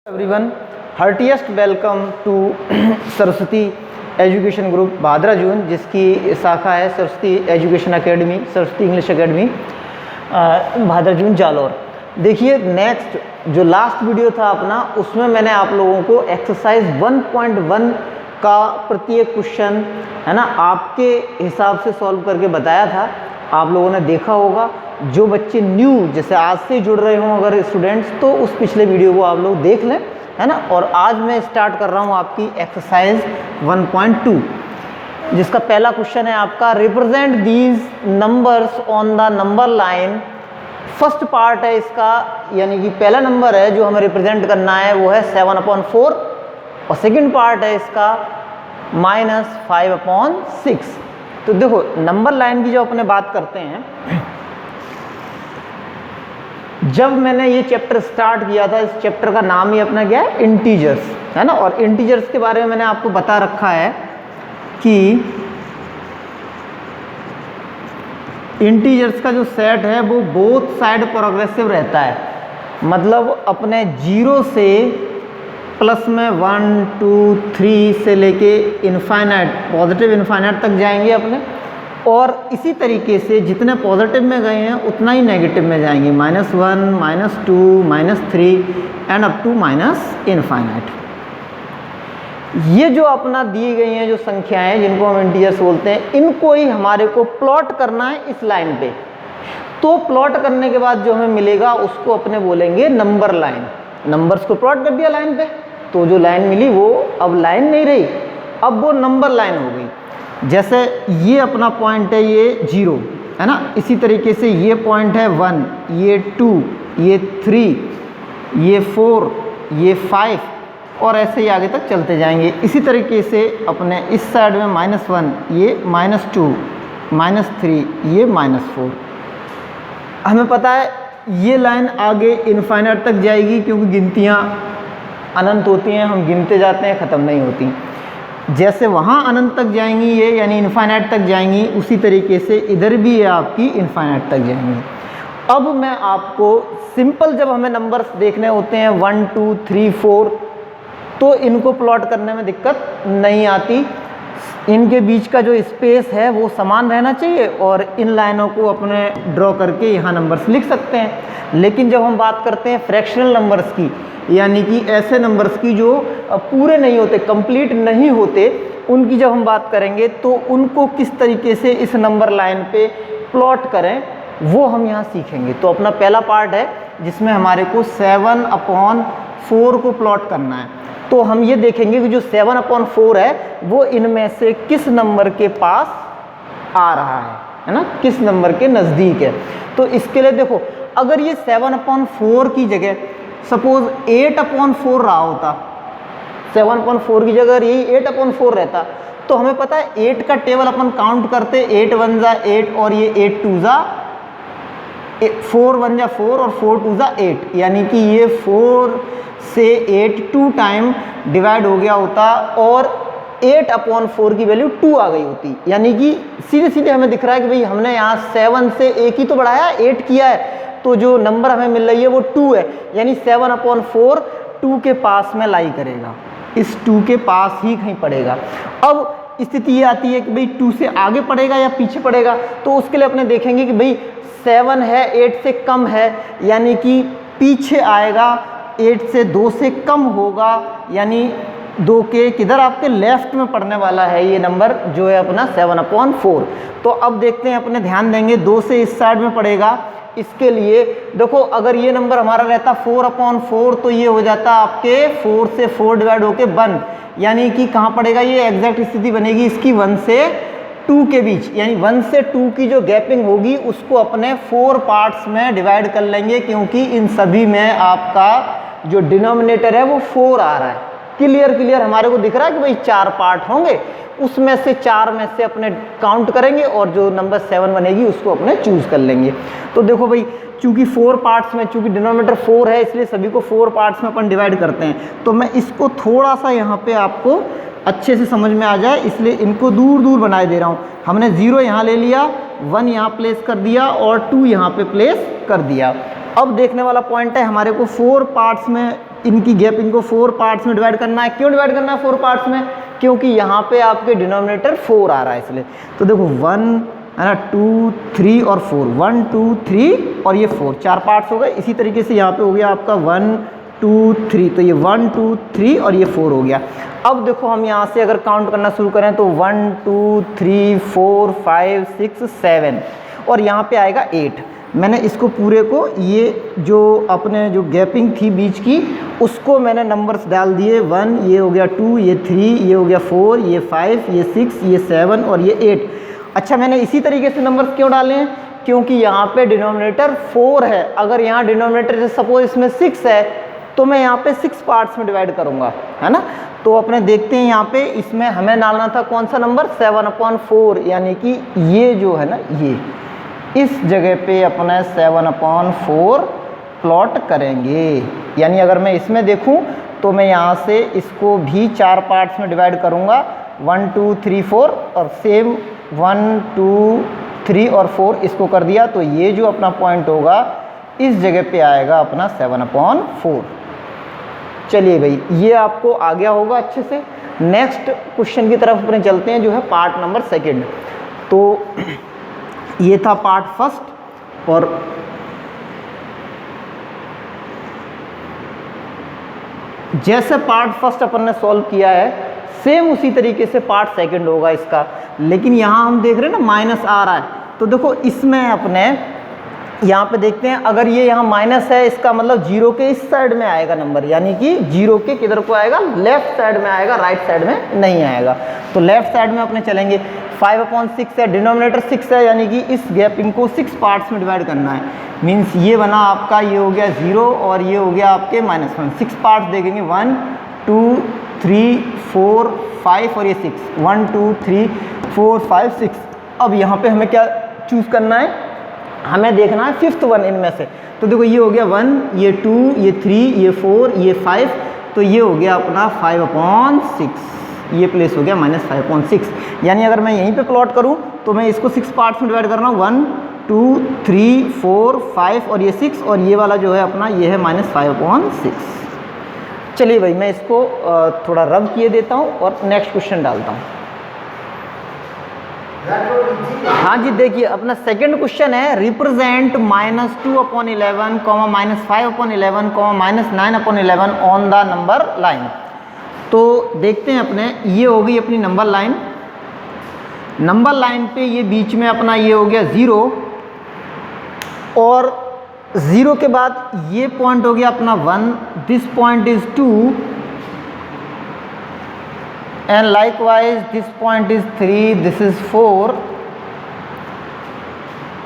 Everyone, heartiest welcome to Saraswati education group Bhadrajun, जिसकी शाखा है Saraswati education academy, Saraswati English academy Bhadrajun Jalore. देखिए, नेक्स्ट जो लास्ट वीडियो था अपना, उसमें मैंने आप लोगों को एक्सरसाइज 1.1 का प्रत्येक क्वेश्चन है ना आपके हिसाब से सॉल्व करके बताया था। आप लोगों ने देखा होगा। जो बच्चे न्यू जैसे आज से जुड़ रहे हों अगर स्टूडेंट्स, तो उस पिछले वीडियो को आप लोग देख लें, है ना। और आज मैं स्टार्ट कर रहा हूँ आपकी एक्सरसाइज 1.2, जिसका पहला क्वेश्चन है आपका, represent these numbers on the number line. First part है इसका, यानी कि पहला नंबर है जो हमें रिप्रेजेंट करना है वो है 7/4, और सेकंड पार्ट है इसका -5/6। तो देखो, नंबर लाइन की जो अपने बात करते हैं, जब मैंने ये चैप्टर स्टार्ट किया था, इस चैप्टर का नाम ही अपना क्या है, इंटीजर्स, है ना। और इंटीजर्स के बारे में मैंने आपको बता रखा है कि इंटीजर्स का जो सेट है वो बोथ साइड प्रोग्रेसिव रहता है। मतलब अपने 0 से प्लस में 1, 2, 3 से लेके इनफाइनाइट, पॉजिटिव इनफाइनाइट तक जाएंगे अपने, और इसी तरीके से जितने पॉजिटिव में गए हैं उतना ही नेगेटिव में जाएंगे, -1, -2, -3 एंड अप टू इनफाइनाइट। ये जो अपना दी गई हैं जो संख्याएं, जिनको हम इंटीजर्स बोलते हैं, इनको ही हमारे को प्लॉट करना है इस लाइन पे। तो प्लॉट करने के बाद जो हमें मिलेगा उसको अपने बोलेंगे नंबर लाइन। नंबर्स को प्लॉट कर दिया लाइन पे, तो जो लाइन मिली वो अब लाइन नहीं रही, अब वो नंबर लाइन हो गई। जैसे ये अपना पॉइंट है, ये 0 है ना। इसी तरीके से ये पॉइंट है 1, ये 2, ये 3, ये 4, ये 5, और ऐसे ही आगे तक चलते जाएंगे। इसी तरीके से अपने इस साइड में -1, ये -2, -3, ये -4। हमें पता है ये लाइन आगे इनफाइनाइट तक जाएगी, क्योंकि गिनतियाँ अनंत होती हैं, हम गिनते जाते हैं, ख़त्म नहीं होती। जैसे वहाँ अनंत तक जाएंगी ये, यानी इनफाइनाइट तक जाएंगी, उसी तरीके से इधर भी ये आपकी इनफाइनाइट तक जाएंगी। अब मैं आपको सिंपल, जब हमें नंबर्स देखने होते हैं 1, 2, 3, 4, तो इनको प्लॉट करने में दिक्कत नहीं आती। इनके बीच का जो स्पेस है वो समान रहना चाहिए, और इन लाइनों को अपने ड्रॉ करके यहाँ नंबर्स लिख सकते हैं। लेकिन जब हम बात करते हैं फ्रैक्शनल नंबर्स की, यानी कि ऐसे नंबर्स की जो पूरे नहीं होते, कंप्लीट नहीं होते, उनकी जब हम बात करेंगे तो उनको किस तरीके से इस नंबर लाइन पे प्लॉट करें वो हम यहाँ सीखेंगे। तो अपना पहला पार्ट है जिसमें हमारे को 7/4 को प्लॉट करना है। तो हम ये देखेंगे कि जो 7/4 है वो इनमें से किस नंबर के पास आ रहा है ना, किस नंबर के नज़दीक है। तो इसके लिए देखो, अगर ये 7/4 की जगह सपोज 8/4 रहा होता, 7/4 की जगह यही 8/4 रहता, तो हमें पता है 8 का टेबल अपन काउंट करते, 8 1 जा 8, और ये 8 2 जा 4 1 जा 4, और 4 2 जा 8, यानी कि ये 4 से 8 2 टाइम डिवाइड हो गया होता, और 8/4 की वैल्यू 2 आ गई होती। यानी कि सीधे सीधे हमें दिख रहा है कि भाई हमने यहाँ 7 से 1 ही तो बढ़ाया, 8 किया है, तो जो नंबर हमें मिल रही है वो 2 है। यानी 7/4 2 के पास में लाई करेगा, इस 2 के पास ही कहीं पड़ेगा। अब स्थिति ये आती है कि भाई 2 से आगे पड़ेगा या पीछे पड़ेगा, तो उसके लिए अपने देखेंगे कि भाई 7 है, 8 से कम है, यानी कि पीछे आएगा, 8 से 2 से कम होगा, यानी 2 के किधर आपके लेफ्ट में पड़ने वाला है ये नंबर जो है अपना 7/4। तो अब देखते हैं, अपने ध्यान देंगे 2 से इस साइड में पड़ेगा। इसके लिए देखो, अगर ये नंबर हमारा रहता 4/4, तो ये हो जाता आपके 4 से 4 डिवाइड होके 1, यानी कि कहाँ पड़ेगा, ये एग्जैक्ट स्थिति बनेगी इसकी 1 से 2 के बीच। यानी 1 से 2 की जो गैपिंग होगी उसको अपने 4 पार्ट्स में डिवाइड कर लेंगे, क्योंकि इन सभी में आपका जो डिनोमिनेटर है वो 4 आ रहा है। क्लियर हमारे को दिख रहा है कि भाई 4 पार्ट होंगे, उसमें से 4 में से अपने काउंट करेंगे, और जो नंबर 7 बनेगी उसको अपने चूज़ कर लेंगे। तो देखो भाई, चूंकि 4 पार्ट्स में, चूंकि डिनोमिनेटर 4 है, इसलिए सभी को 4 पार्ट्स में अपन डिवाइड करते हैं। तो मैं इसको थोड़ा सा यहाँ पे आपको अच्छे से समझ में आ जाए, इसलिए इनको दूर दूर बनाए दे रहा हूँ। हमने 0 यहाँ ले लिया, 1 यहाँ प्लेस कर दिया, और 2 यहाँ पे प्लेस कर दिया। अब देखने वाला पॉइंट है, हमारे को 4 पार्ट्स में इनकी गैपिंग को 4 पार्ट्स में डिवाइड करना है। क्यों डिवाइड करना है 4 पार्ट्स में? क्योंकि यहाँ पे आपके डिनोमिनेटर 4 आ रहा है इसलिए। तो देखो 1 है ना, 2 3 और 4, 1 2 3 और ये 4, 4 पार्ट्स हो गए। इसी तरीके से यहाँ पे हो गया आपका 1 2 3, तो ये 1 2 3 और ये 4 हो गया। अब देखो हम यहाँ से अगर काउंट करना शुरू करें तो 1 2 3 4 5 6 7 और यहाँ पे आएगा 8। मैंने इसको पूरे को, ये जो अपने जो गैपिंग थी बीच की, उसको मैंने नंबर्स डाल दिए। 1 ये हो गया, 2 ये 3 ये हो गया, 4 ये 5 ये 6 ये 7 और ये 8। अच्छा, मैंने इसी तरीके से नंबर्स क्यों डाले हैं? क्योंकि यहाँ पे डिनोमिनेटर 4 है। अगर यहाँ डिनोमिनेटर जैसे सपोज इसमें 6 है तो मैं यहाँ पे 6 पार्ट्स में डिवाइड करूँगा, है ना। तो अपने देखते हैं यहाँ पे इसमें हमें डालना था कौन सा नंबर, 7/4, यानी कि ये जो है ना, ये इस जगह पे अपने 7/4 प्लॉट करेंगे। यानी अगर मैं इसमें देखूं तो मैं यहाँ से इसको भी 4 पार्ट्स में डिवाइड करूँगा, 1 2 3 4, और सेम 1 2 3 और 4 इसको कर दिया तो ये जो अपना पॉइंट होगा इस जगह पे आएगा अपना 7/4। चलिए भाई, ये आपको आ गया होगा अच्छे से। नेक्स्ट क्वेश्चन की तरफ अपने चलते हैं, जो है पार्ट नंबर 2। तो ये था पार्ट फर्स्ट, और जैसे पार्ट फर्स्ट अपन ने सॉल्व किया है सेम उसी तरीके से पार्ट सेकंड होगा इसका। लेकिन यहाँ हम देख रहे हैं ना माइनस आ रहा है, तो देखो इसमें अपने यहाँ पे देखते हैं, अगर ये यहाँ माइनस है इसका मतलब 0 के इस साइड में आएगा नंबर, यानी कि 0 के किधर को आएगा, लेफ्ट साइड में आएगा, राइट साइड में नहीं आएगा। तो लेफ्ट साइड में अपने चलेंगे। 5/6 है, डिनोमिनेटर 6 है, यानी कि इस गैपिंग को 6 पार्ट्स में डिवाइड करना है। मीन्स ये बना आपका, ये हो गया 0 और ये हो गया आपके -1। 6 पार्ट्स देखेंगे, 1 2 3 4 5 और ये 6, 1 2 3 4 5 6। अब यहाँ पे हमें क्या चूज़ करना है, हमें देखना है 5th वन इनमें से। तो देखो ये हो गया 1, ये 2, ये 3, ये 4, ये 5, तो ये हो गया अपना 5/6, ये प्लेस हो गया -5/6। यानी अगर मैं यहीं पे प्लॉट करूं तो मैं इसको 6 पार्ट्स में डिवाइड कर रहा हूँ, 1 2 3 4 5 और ये 6, और ये वाला जो है अपना ये है -5/6। चलिए भाई, मैं इसको थोड़ा रब किए देता हूँ और नेक्स्ट क्वेश्चन डालता हूँ। हाँ जी, देखिए अपना सेकंड क्वेश्चन है, represent -2/11, -5/11, -9/11 on the number line. तो देखते हैं अपने, ये हो गई अपनी नंबर लाइन। नंबर लाइन पे ये बीच में अपना ये हो गया 0, और 0 के बाद ये पॉइंट हो गया अपना 1, this point is 2, and likewise this point is 3, this is 4,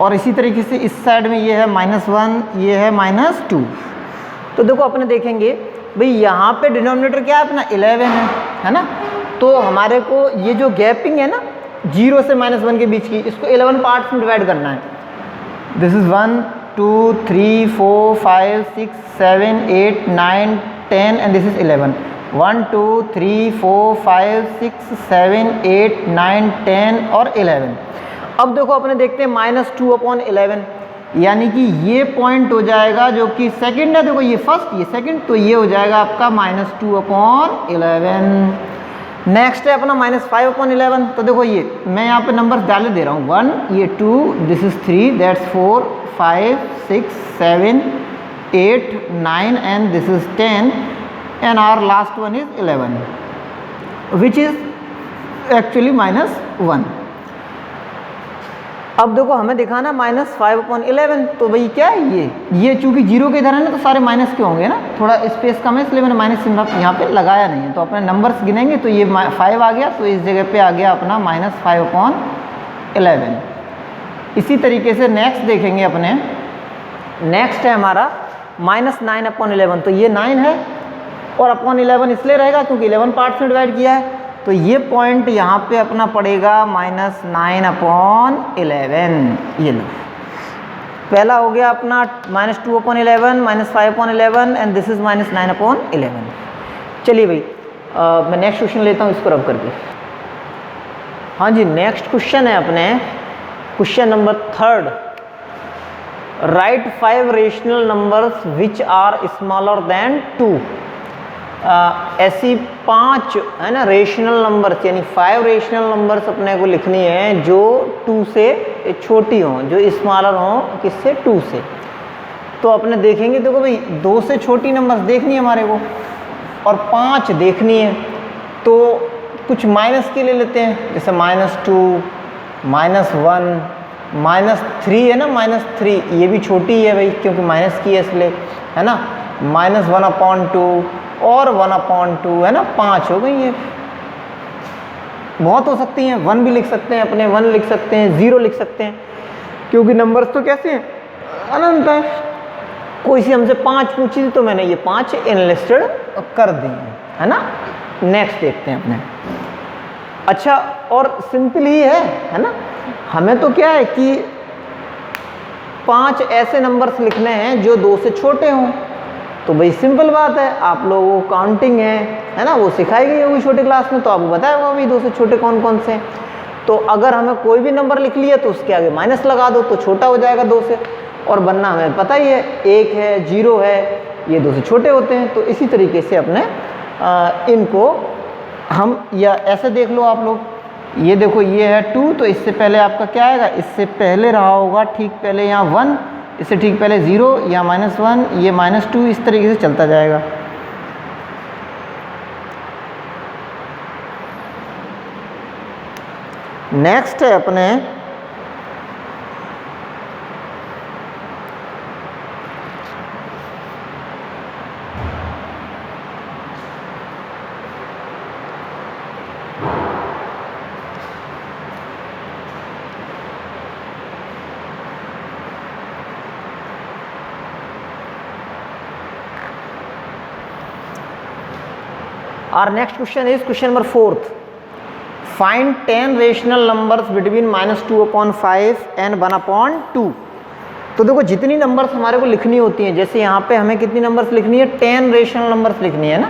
और इसी तरीके से इस साइड में ये है -1, ये है -2। तो देखो अपने देखेंगे भाई यहाँ पे डिनोमिनेटर क्या है अपना 11 है ना। तो हमारे को ये जो गैपिंग है ना 0 से -1 के बीच की, इसको 11 पार्ट्स में डिवाइड करना है। This is 1 2 3 4 5 6 7 8 9 10 and this is 11। 1 2 3 4 5 6 7 8 9 10 और 11। अब देखो अपने देखते हैं -2/11, यानी कि ये पॉइंट हो जाएगा जो कि सेकंड है, देखो ये फर्स्ट ये सेकंड, तो ये हो जाएगा आपका -2/11। नेक्स्ट है अपना -5/11। तो देखो ये मैं यहाँ पे नंबर्स डाले दे रहा हूँ, 1 ये 2, this is 3, that's 4 5 6 7 8 9 and this is 10 and our last one is 11, which is actually -1। अब देखो हमें दिखाना -5/11, तो भाई क्या है ये चूंकि 0 के इधर है ना, तो सारे माइनस के होंगे ना, थोड़ा स्पेस कम है इसलिए मैंने माइनस सिंबल यहाँ पे लगाया नहीं है। तो अपने नंबर्स गिनेंगे तो ये 5 आ गया, तो इस जगह पे आ गया अपना -5/11। इसी तरीके से नेक्स्ट देखेंगे अपने, नेक्स्ट है हमारा -9/11। तो ये 9 है और /11 इसलिए रहेगा क्योंकि 11 पार्ट्स में डिवाइड किया है। तो ये पॉइंट यहाँ पे अपना पड़ेगा -9/11। ये लो, पहला हो गया अपना -2/11, -5/11 एंड दिस इज -9/11। चलिए भाई, मैं नेक्स्ट क्वेश्चन लेता हूँ इसको रब करके। हाँ जी, नेक्स्ट क्वेश्चन है अपने question number 3। Write 5 rational numbers which are smaller than 2। ऐसी 5 है ना रेशनल नंबर्स यानी 5 रेशनल नंबर्स अपने को लिखनी है जो 2 से छोटी हों, जो स्मॉलर हों किससे 2 से। तो अपने देखेंगे, देखो भाई 2 से छोटी नंबर्स देखनी है हमारे को और 5 देखनी है, तो कुछ माइनस के ले लेते हैं, जैसे -2, -1, -3 है ना, -3 ये भी छोटी है भाई क्योंकि माइनस की है इसलिए, है ना, -1/2 और 1/2 है ना, 5 हो गई है। बहुत हो सकती हैं, 1 भी लिख सकते हैं अपने, 1 लिख सकते हैं, 0 लिख सकते हैं, क्योंकि नंबर्स तो कैसे हैं, अनंत है। कोई सी हमसे 5 पूछी थी तो मैंने ये 5 इनलिस्टेड कर दी है ना। नेक्स्ट देखते हैं अपने। अच्छा, और सिंपल ही है ना, हमें तो क्या है कि 5 ऐसे नंबर्स लिखने हैं जो 2 से छोटे हों। तो भाई सिंपल बात है, आप लोगों को काउंटिंग है ना, वो सिखाई गई होगी छोटे क्लास में, तो आपको बताया होगा भाई 2 से छोटे कौन कौन से हैं। तो अगर हमें कोई भी नंबर लिख लिया तो उसके आगे माइनस लगा दो तो छोटा हो जाएगा 2 से, और बनना हमें पता ही है 1 है, 0 है, ये 2 से छोटे होते हैं। तो इसी तरीके से अपने इनको हम, या ऐसे देख लो आप लोग, ये देखो ये है 2, तो इससे पहले आपका क्या आएगा, इससे पहले रहा होगा ठीक पहले यहाँ 1, इससे ठीक पहले 0 या -1, ये -2, इस तरीके से चलता जाएगा। नेक्स्ट है अपने Our next question is question number 4th. Find 10 rational numbers between -2/5 and 1/2। तो देखो जितनी नंबर्स हमारे को लिखनी होती हैं, जैसे यहाँ पे हमें कितनी नंबर्स लिखनी है, 10 रेशनल नंबर्स लिखनी है ना।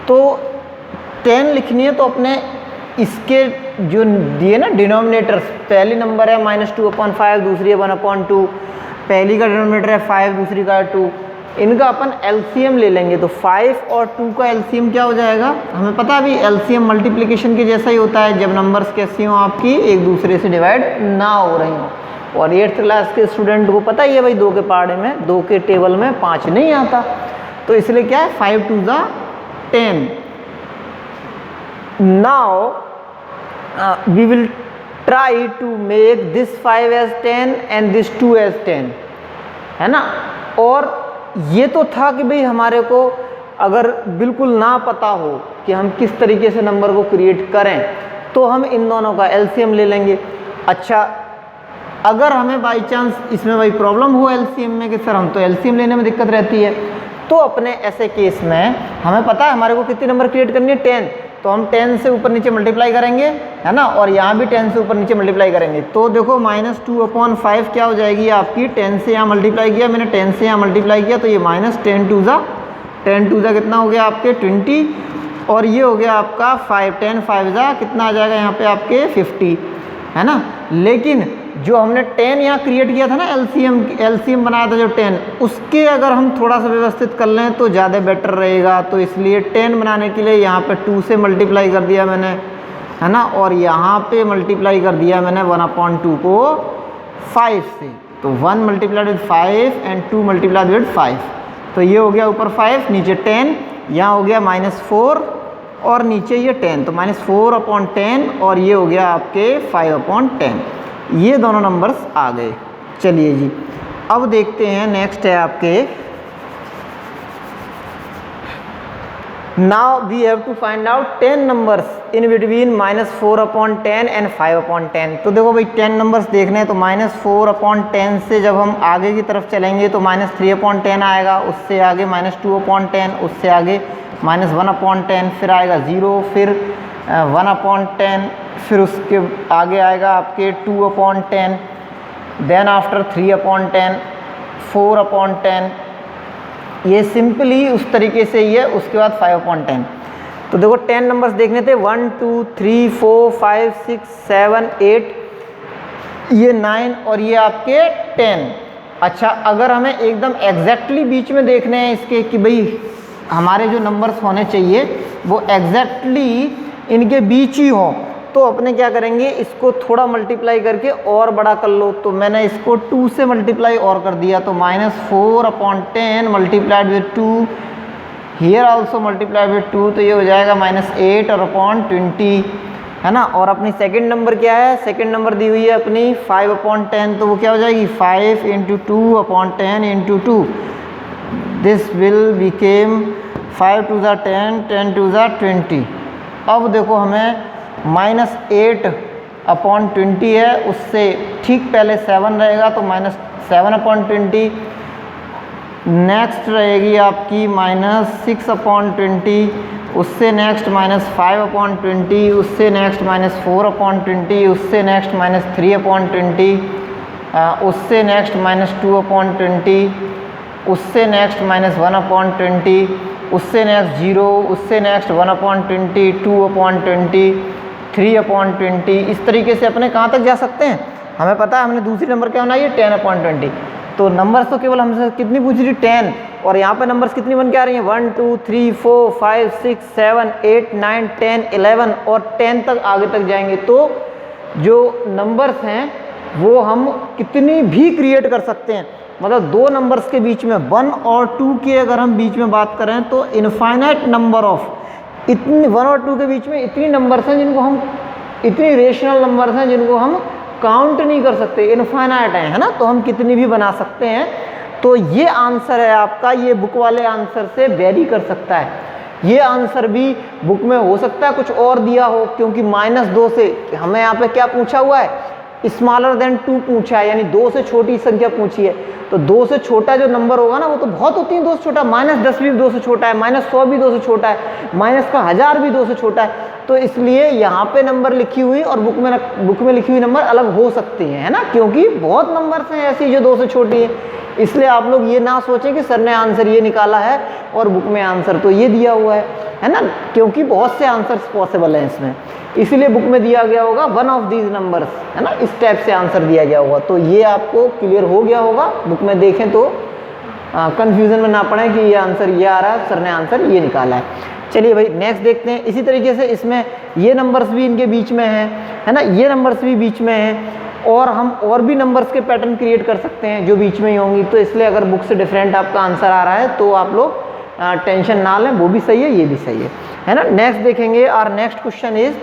तो 10 लिखनी है तो अपने इसके जो दिए ना डिनोमिनेटर्स, पहली नंबर है -2/5, दूसरी है 1/2, पहली का डिनोमिनेटर है 5, दूसरी का है 2, इनका अपन एलसीएम ले लेंगे। तो 5 और 2 का एलसीएम क्या हो जाएगा, हमें पता है अभी एलसीएम मल्टीप्लिकेशन के जैसा ही होता है, जब नंबर्स कैसी हो आपकी एक दूसरे से डिवाइड ना हो रही हो। और 8th क्लास के स्टूडेंट को पता ही है भाई 2 के पहाड़े में, 2 के टेबल में 5 नहीं आता, तो इसलिए क्या है 5 2 ज़ा 10। Now we will try to make this 5 as 10 and this 2 as 10, है ना। और ये तो था कि भाई हमारे को अगर बिल्कुल ना पता हो कि हम किस तरीके से नंबर को क्रिएट करें तो हम इन दोनों का एलसीएम ले लेंगे। अच्छा, अगर हमें बाई चांस इसमें भाई प्रॉब्लम हो एलसीएम में कि सर हम तो एलसीएम लेने में दिक्कत रहती है, तो अपने ऐसे केस में हमें पता है हमारे को कितनी नंबर क्रिएट करनी है, 10, तो हम 10 से ऊपर नीचे मल्टीप्लाई करेंगे, है ना, और यहाँ भी 10 से ऊपर नीचे मल्टीप्लाई करेंगे। तो देखो -2/5 क्या हो जाएगी आपकी, 10 से यहाँ मल्टीप्लाई किया मैंने, 10 से यहाँ मल्टीप्लाई किया तो ये -10 2 ज़ा कितना हो गया आपके 20, और ये हो गया आपका 5, 10 5 ज़ा कितना आ जाएगा यहाँ पे आपके 50, है ना। लेकिन जो हमने 10 यहाँ क्रिएट किया था ना, एलसीएम बनाया था जो 10, उसके अगर हम थोड़ा सा व्यवस्थित कर लें तो ज़्यादा बेटर रहेगा। तो इसलिए 10 बनाने के लिए यहाँ पे 2 से मल्टीप्लाई कर दिया मैंने, है ना, और यहाँ पे मल्टीप्लाई कर दिया मैंने 1/2 को 5 से। तो 1 multiplied with 5 and 2 multiplied with 5, तो ये हो गया ऊपर 5 नीचे 10, यहाँ हो गया -4 और नीचे ये 10, तो -4/10 और ये हो गया आपके 5/10। ये दोनों नंबर्स आ गए। चलिए जी, अब देखते हैं नेक्स्ट है आपके, now we have to find out 10 numbers in between -4/10 and 5/10। तो देखो भाई 10 नंबर्स देखने हैं, तो -4/10 से जब हम आगे की तरफ चलेंगे तो -3/10 आएगा, उससे आगे -2/10, उससे आगे -1/10, फिर आएगा 0, फिर 1/10, फिर उसके आगे आएगा आपके 2/10, देन आफ्टर 3/10, 4/10, ये सिंपली उस तरीके से ही है। उसके बाद 5/10। तो देखो 10 नंबर्स देखने थे, 1 2 3 4 5 6 7 8, ये 9 और ये आपके 10। अच्छा, अगर हमें एकदम एग्जैक्टली बीच में देखने हैं इसके कि भाई हमारे जो नंबर्स होने चाहिए वो एग्जैक्टली इनके बीच ही हो, तो अपने क्या करेंगे, इसको थोड़ा मल्टीप्लाई करके और बड़ा कर लो। तो मैंने इसको 2 से मल्टीप्लाई और कर दिया, तो -4/10 multiplied with 2, here also multiplied with 2, तो ये हो जाएगा -8/20, है ना। और अपनी सेकंड नंबर क्या है, सेकंड नंबर दी हुई है अपनी 5/10, तो वो क्या हो जाएगी 5 × 2/10 × 2, दिस विल बिकेम 5 × 2 = 10, 10 × 2 = 20। अब देखो हमें -8/20 है, उससे ठीक पहले 7 रहेगा, तो -7/20, नेक्स्ट रहेगी आपकी -6/20, उससे नेक्स्ट -5/20, उससे नेक्स्ट -4/20, उससे नेक्स्ट -3/20, उससे नेक्स्ट -2/20, उससे नेक्स्ट -1/20, उससे नेक्स्ट 0, उससे नेक्स्ट 1/20, 2/20, 3/20। इस तरीके से अपने कहाँ तक जा सकते हैं, हमें पता है हमने दूसरी नंबर क्या बनाई है 10/20। तो नंबर्स तो केवल हमसे कितनी पूछ रही 10, और यहाँ पे नंबर्स कितनी बन के आ रही हैं 1 2 3 4 5 6 7 8 9 10 11 और 10 तक आगे तक जाएंगे। तो जो नंबर्स हैं वो हम कितनी भी क्रिएट कर सकते हैं, मतलब दो नंबर्स के बीच में 1 और 2 की अगर हम बीच में बात करें तो इनफाइनाइट नंबर ऑफ इतनी 1 और 2 के बीच में इतनी नंबर्स हैं जिनको हम, इतनी रेशनल नंबर्स हैं जिनको हम काउंट नहीं कर सकते, इनफाइनाइट है ना, तो हम कितनी भी बना सकते हैं। तो ये आंसर है आपका, ये बुक वाले आंसर से वेरी कर सकता है। ये आंसर भी बुक में हो सकता है कुछ और दिया हो, क्योंकि -2 से हमें यहाँ पे क्या पूछा हुआ है, स्मॉलर देन 2 पूछा है, यानी 2 से छोटी संख्या पूछी है। तो 2 से छोटा जो नंबर होगा ना वो तो बहुत होती है 2 से छोटा, -10 भी 2 से छोटा है, -100 भी 2 से छोटा है, -1000 भी 2 से छोटा है। तो इसलिए यहाँ पे नंबर लिखी हुई और बुक में लिखी हुई नंबर अलग हो सकती हैं, है ना, क्योंकि बहुत नंबर्स हैं ऐसी जो 2 से छोटी है। इसलिए आप लोग ये ना सोचें कि सर ने आंसर ये निकाला है और बुक में आंसर तो ये दिया हुआ है ना, क्योंकि बहुत से आंसर्स पॉसिबल हैं इसमें, इसलिए बुक में दिया गया होगा 1 ऑफ दीज नंबर्स, है ना, इस टाइप से आंसर दिया गया होगा। तो ये आपको क्लियर हो गया होगा, बुक में देखें तो कंफ्यूजन में ना पड़े कि ये आंसर ये आ रहा है, सर ने आंसर ये निकाला है। चलिए भाई नेक्स्ट देखते हैं। इसी तरीके से इसमें ये नंबर्स भी इनके बीच में हैं, है ना, ये नंबर्स भी बीच में हैं, और हम और भी नंबर्स के पैटर्न क्रिएट कर सकते हैं जो बीच में ही होंगी। तो इसलिए अगर बुक से डिफरेंट आपका आंसर आ रहा है तो आप लोग टेंशन ना लें, वो भी सही है ये भी सही है ना। नेक्स्ट देखेंगे, और next question is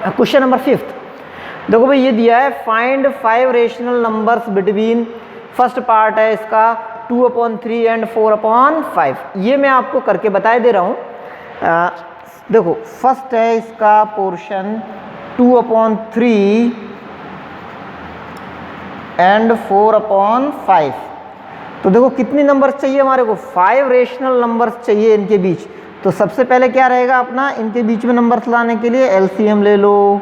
question number 5। देखो भाई ये दिया है find 5 rational numbers between, first part है इसका 2/3 एंड 4/5। ये मैं आपको करके बताए दे रहा हूँ। देखो फर्स्ट है इसका पोर्शन 2/3 एंड 4/5। तो देखो कितनी नंबर्स चाहिए हमारे को, 5 रेशनल नंबर्स चाहिए इनके बीच। तो सबसे पहले क्या रहेगा अपना, इनके बीच में नंबर्स लाने के लिए एलसीएम ले लो।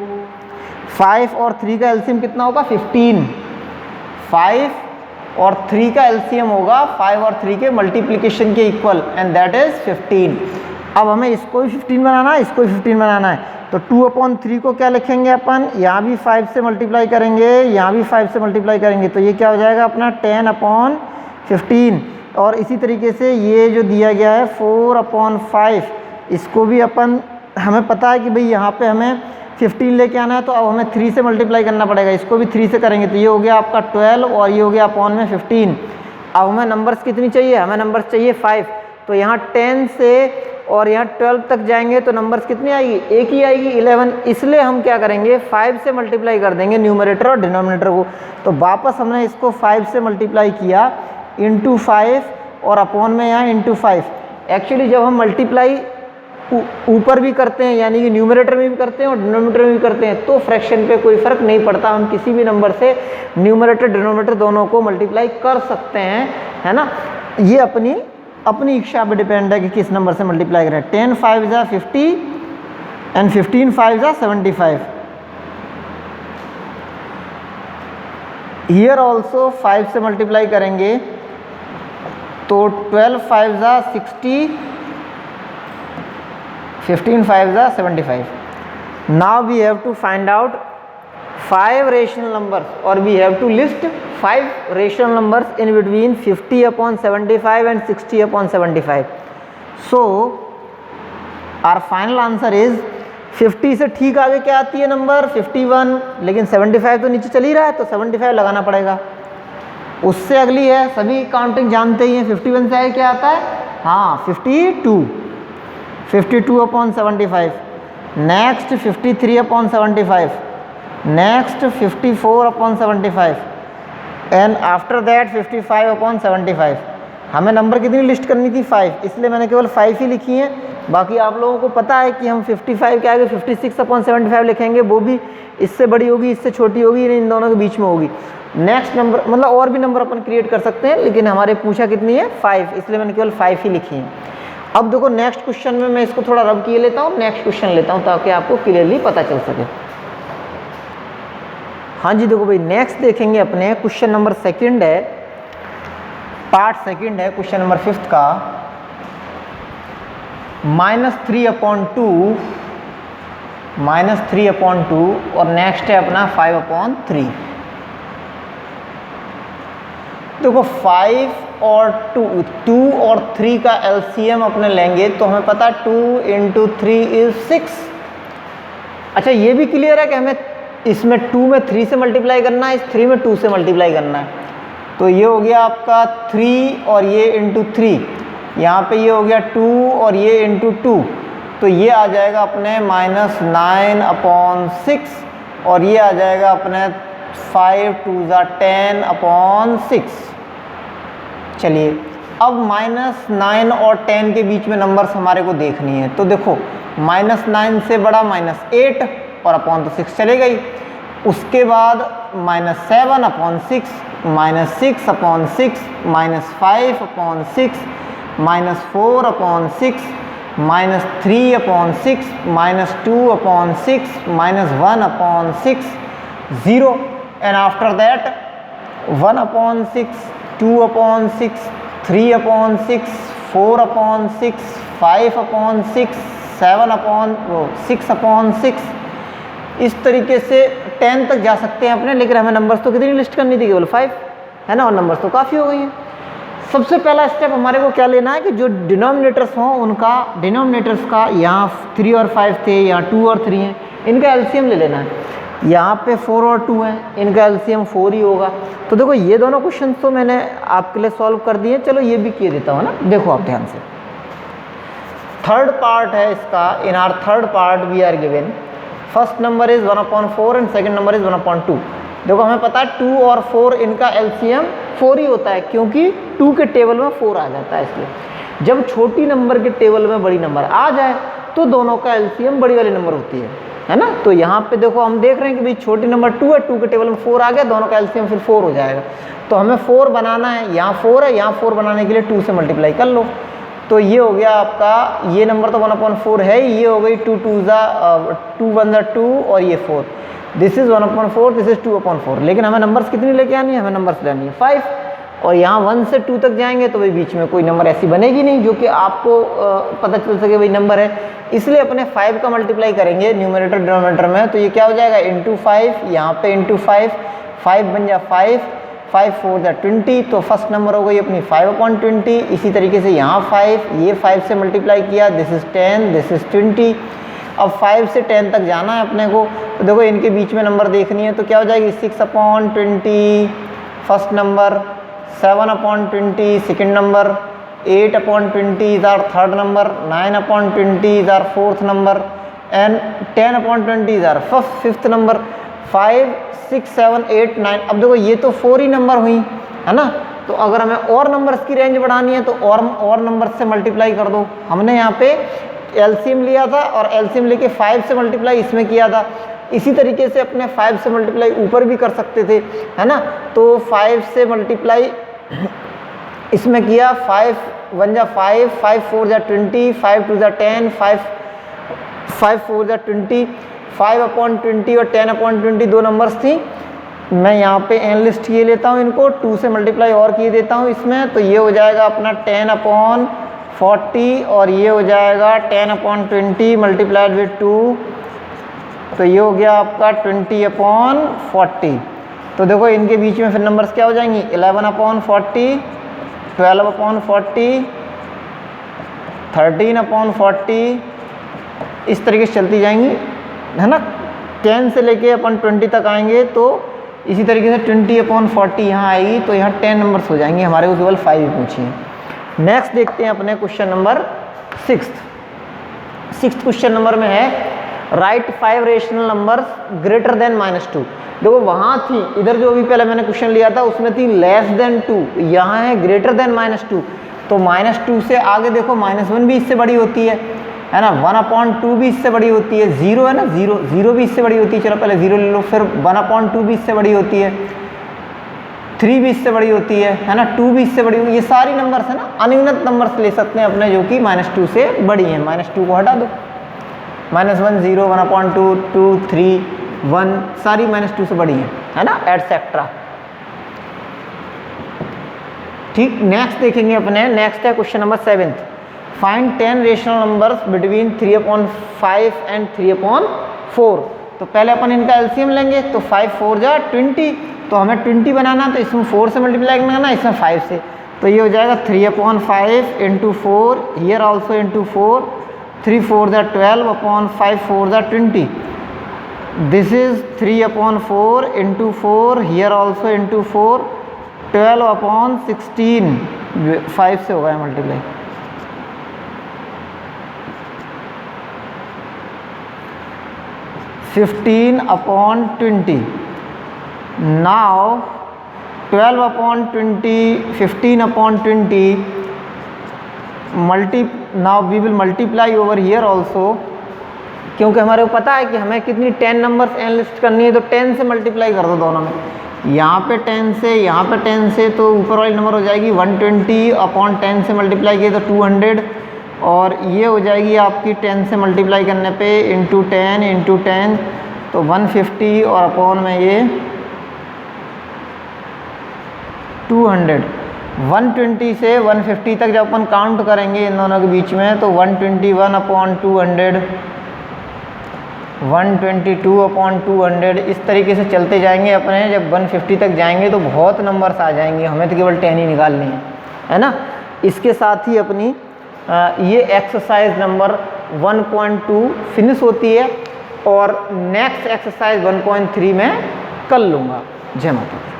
5 और 3 का एलसीएम कितना होगा 15। 5 और 3 का एलसीएम होगा 5 और 3 के मल्टीप्लिकेशन के इक्वल, एंड दैट इज 15। अब हमें इसको भी 15 बनाना है, इसको भी 15 बनाना है। तो 2/3 को क्या लिखेंगे अपन, यहाँ भी 5 से मल्टीप्लाई करेंगे, यहाँ भी 5 से मल्टीप्लाई करेंगे, तो ये क्या हो जाएगा अपना 10/15। और इसी तरीके से ये जो दिया गया है 4/5, इसको भी अपन, हमें पता है कि भाई यहाँ पे हमें 15 लेके आना है, तो अब हमें 3 से मल्टीप्लाई करना पड़ेगा, इसको भी 3 से करेंगे, तो ये हो गया आपका 12 और ये हो गया अपॉन में 15। अब हमें नंबर्स कितनी चाहिए, हमें नंबर्स चाहिए 5। तो यहाँ 10 से और यहाँ 12 तक जाएंगे तो नंबर्स कितनी आएगी, एक ही आएगी 11। इसलिए हम क्या करेंगे 5 से मल्टीप्लाई कर देंगे न्यूमरेटर और डिनोमिनेटर को। तो वापस हमने इसको 5 से मल्टीप्लाई किया इंटू 5 और अपॉन में यहाँ इंटू 5। एक्चुअली जब हम मल्टीप्लाई ऊपर भी करते हैं, यानी कि न्यूमरेटर में भी करते हैं और डिनोमिनेटर में भी करते हैं, तो फ्रैक्शन पे कोई फ़र्क नहीं पड़ता, हम किसी भी नंबर से न्यूमरेटर डिनोमिनेटर दोनों को मल्टीप्लाई कर सकते हैं, है ना। ये अपनी इच्छा पे डिपेंड है कि किस नंबर से मल्टीप्लाई करें। 10 5 = 50 एंड 15 5 = 75। हियर ऑल्सो 5 से मल्टीप्लाई करेंगे तो 12 5 = 60, 15 5 = 75। Now we have to find out 5 rational numbers, or we have to list 5 rational numbers in between 50/75 and 60/75। So our final answer is 50 से ठीक आगे क्या आती है नंबर 51, लेकिन 75 तो नीचे चल ही रहा है तो 75 लगाना पड़ेगा। उससे अगली है, सभी काउंटिंग जानते ही हैं, 51 से आगे क्या आता है, हाँ 52 upon 75, next 53 upon 75, next 54 upon 75 and after that 55 upon 75। हमें नंबर कितनी लिस्ट करनी थी 5, इसलिए मैंने केवल 5 ही लिखी हैं। बाकी आप लोगों को पता है कि हम 55 के आगे 56 अपॉन 75 लिखेंगे, वो भी इससे बड़ी होगी, इससे छोटी होगी, इन दोनों के बीच में होगी। नेक्स्ट नंबर मतलब और भी नंबर अपन क्रिएट कर सकते हैं, लेकिन हमारे पूछा कितनी है 5, इसलिए मैंने केवल 5 ही लिखी है। अब देखो नेक्स्ट क्वेश्चन में मैं इसको थोड़ा रब किए लेता हूँ, नेक्स्ट क्वेश्चन लेता हूँ ताकि आपको क्लियरली पता चल सके। हाँ जी देखो भाई, नेक्स्ट देखेंगे अपने क्वेश्चन नंबर सेकंड है, पार्ट सेकंड है क्वेश्चन नंबर 5 का, -3/2 और नेक्स्ट है अपना 5/3। देखो 5 और 2 और 3 का एलसीएम अपने लेंगे तो हमें पता 2 × 3 = 6। अच्छा ये भी क्लियर है कि हमें इसमें 2 में 3 से मल्टीप्लाई करना है, इस 3 में 2 से मल्टीप्लाई करना है। तो ये हो गया आपका 3 और ये × 3, यहाँ पे ये हो गया 2 और ये × 2, तो ये आ जाएगा अपने -9/6 और ये आ जाएगा अपने 5 × 2 = 10/6। चलिए अब -9 और 10 के बीच में नंबर्स हमारे को देखनी है, तो देखो -9 से बड़ा -8 और अपॉन तो 6 चले गई। उसके बाद -7/6, -6/6, -5/6, -4/6, -3/6, -2/6, -1/6, 0 and after that 1/6, 2/6, 3/6, 4/6, 5/6, 6/6, इस तरीके से 10 तक जा सकते हैं अपने, लेकिन हमें नंबर्स तो कितनी लिस्ट करनी थी, केवल 5 है ना, और नंबर्स तो काफ़ी हो गई हैं। सबसे पहला स्टेप हमारे को क्या लेना है कि जो डिनोमिनेटर्स हों उनका, डिनोमिनेटर्स का यहाँ 3 और 5 थे, यहाँ 2 और 3 हैं, इनका एलसीएम ले लेना है। यहाँ पे 4 और 2 हैं, इनका एलसीएम 4 ही होगा। तो देखो ये दोनों क्वेश्चन तो मैंने आपके लिए सॉल्व कर दिए, चलो ये भी किए देता हूँ ना। देखो आप ध्यान से, थर्ड पार्ट है इसका, in our third part we are given first number is 1/4 and second number is 1/2। देखो हमें पता है 2 और 4 इनका एलसीएम 4 ही होता है, क्योंकि 2 के टेबल में 4 आ जाता है। इसलिए जब छोटी नंबर के टेबल में बड़ी नंबर आ जाए तो दोनों का एलसीएम बड़ी वाली नंबर होती है ना। तो यहाँ पे देखो हम देख रहे हैं कि भाई छोटी नंबर 2 है, 2 के टेबल में 4 आ गया, दोनों का एलसीएम फिर 4 हो जाएगा। तो हमें 4 बनाना है, यहाँ 4 है, यहाँ 4 बनाने के लिए 2 से मल्टीप्लाई कर लो। तो ये हो गया आपका, ये नंबर तो 1/4 है, ये हो गई 2 × 2 = 2 और ये 4, दिस इज 1/4, दिस इज 2/4। लेकिन हमें नंबर्स कितनी लेके आनी है, हमें नंबर्स लेनी है 5, और यहाँ 1 से 2 तक जाएंगे तो भाई बीच में कोई नंबर ऐसी बनेगी नहीं जो कि आपको पता चल सके भाई नंबर है। इसलिए अपने 5 का मल्टीप्लाई करेंगे न्यूमरेटर डिनोमिनेटर में, तो ये क्या हो जाएगा × 5, यहाँ पे × 5, 5 बन जा 5, 5 4 = 20, तो फर्स्ट नंबर हो गई अपनी 5/20। इसी तरीके से यहाँ 5, ये 5 से मल्टीप्लाई किया, दिस इज 10, दिस इज 20। अब 5 से 10 तक जाना है अपने को, तो देखो इनके बीच में नंबर देखनी है, तो क्या हो जाएगी 6/20 first number, 7/20 second number, 8/20 is our third number, 9/20 is our fourth number and 10/20 is our fifth number. 5 6 7 8 9, अब देखो ये तो 4 ही नंबर हुई है ना। तो अगर हमें और नंबर्स की रेंज बढ़ानी है तो और नंबर से मल्टीप्लाई कर दो। हमने यहाँ पे एलसीएम लिया था और एलसीएम लेके 5 से मल्टीप्लाई इसमें किया था, इसी तरीके से अपने 5 से मल्टीप्लाई ऊपर भी कर सकते थे है ना। तो 5 से मल्टीप्लाई इसमें किया, 5 1 = 5, 5 4 = 20, 5 2 = 10, 5 4 = 20, 5/20 और 10/20 दो नंबर्स थी। मैं यहाँ पे एनलिस्ट किए लेता हूँ इनको, 2 से मल्टीप्लाई और किए देता हूँ इसमें, तो ये हो जाएगा अपना 10/40 और ये हो जाएगा 10/20 मल्टीप्लाइड विद 2, तो ये हो गया आपका 20/40। तो देखो इनके बीच में फिर नंबर्स क्या हो जाएंगी 11/40, 12/40, 13/40 इस तरीके से चलती जाएंगी, है ना। 10 से लेके अपन 20 तक आएंगे तो इसी तरीके से 20/40 यहाँ आएगी, तो यहाँ 10 नंबर्स हो जाएंगे। हमारे को केवल 5 ही पूछी है। नेक्स्ट देखते हैं अपने question number 6th question number में है right 5 rational numbers greater than -2। देखो वहाँ थी, इधर जो भी पहले मैंने क्वेश्चन लिया था उसमें थी लेस देन 2, यहाँ है ग्रेटर देन -2। तो -2 से आगे देखो -1 भी इससे बड़ी होती है ना। 1/2 भी इससे बड़ी होती है। 0 है ना, 0 भी इससे बड़ी होती है। चलो पहले 0 ले लो, फिर 1/2 भी इससे बड़ी होती है, 3 भी इससे बड़ी होती है ना, 2 भी इससे बड़ी। ये सारी नंबर्स है ना, अनगिनत नंबर्स ले सकते हैं अपने जो कि -2 से बड़ी हैं। -2 को हटा दो, -1 0 1/2 2 3 1 सारी -2 से बड़ी है ना, एटसेट्रा। ठीक, नेक्स्ट देखेंगे अपने। नेक्स्ट है question number 7th, find 10 rational numbers between 3/5 and 3/4। तो पहले अपन इनका एलसीएम लेंगे, तो 5 4 जा 20, तो हमें 20 बनाना, तो इसमें 4 से मल्टीप्लाई करना, इसमें 5 से। तो ये हो जाएगा 3/5 × 4, हियर ऑल्सो × 4, 3 4 जा 12 अपॉन 5 4 जा 20। दिस इज 3/4 × 4, हियर ऑल्सो × 4, 12/16, 5 से होगा multiply. (15/20). Now 12/20, 15/20 now we will multiply over here also, क्योंकि हमारे को पता है कि हमें कितनी 10 नंबर्स एनलिस्ट करनी है, तो 10 से मल्टीप्लाई कर दो दोनों में। यहाँ पे 10 से, यहाँ पे 10 से, तो ऊपर वाली नंबर हो जाएगी 120/10 से मल्टीप्लाई किए तो 200, और ये हो जाएगी आपकी 10 से मल्टीप्लाई करने पे × 10 तो 150, और अपॉन में ये 200। 120 से 150 तक जब अपन काउंट करेंगे इन दोनों के बीच में, तो 121/200, 122/200 इस तरीके से चलते जाएंगे अपने। जब 150 तक जाएंगे तो बहुत नंबर्स आ जाएंगे, हमें तो केवल 10 ही निकालनी है ना। इसके साथ ही अपनी ये एक्सरसाइज नंबर 1.2 फिनिश होती है, और नेक्स्ट एक्सरसाइज 1.3 में कर लूँगा। जय माता दी।